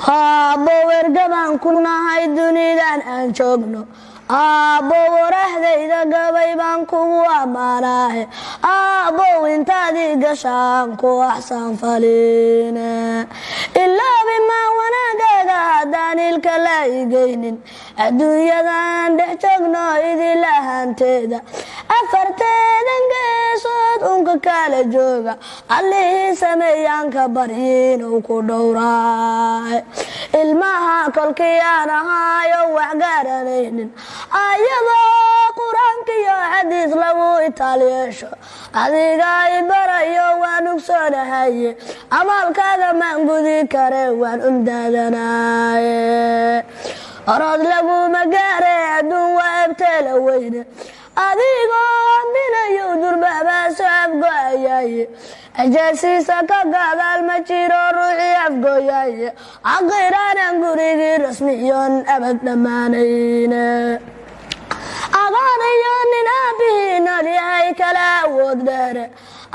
Aabbo wargabaan ku nahay dunidan aan joogno aabbo warahdayda gabay baan kugu ammaanahay aabbo intaadii gashaan ku axsan faliine ilaabi maa wanaagaaga haddaan ilka la igaynin adduunyadan dhex joogno idila hanteeda afarteedan geesood unka kala jooga allihii sameeyaanka baryiinuu ku dhowraay ilmaha kolkiyaan ahaayo wax garanaynin ayadoo qur-aankiyo xadiis lagu itaaliyeesho adiga i barayo waan ogsoonahaye amalkaaga maan gudi kare waan umdaadanaye orod laguma gaare adduun waa ebteela weyne adigoo aminayo durbabaaso afgo'ayaye ajaasiisa ka gadaal ma jiro ruuxii afgooyaye aqiraanan gurigii rasmiyoon abad dhammaanayne adaanayo nin aabihii nool yahay kala awood dheere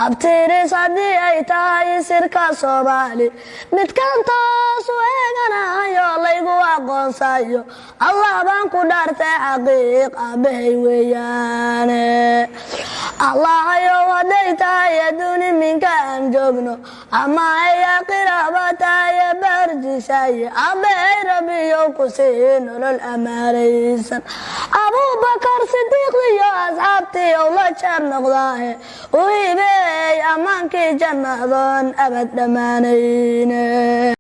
abtiris haddii ay tahay sirka soomaali midkan toos u eeganayo laygu aqoonsayo allah baan ku dhaartay xaqiiq aabbahay weeyaane allahayow hadday tahay adduuni minka aan joogno ama ay aqiraba tahay baarjishaye aabbahay rabbiyow ku sii nolol ammaanaysan abubakar sidiiqiyo asxaabtii ow la jeer noqdaahe u hibeey ammaankii jannadoon abad dhammaanayne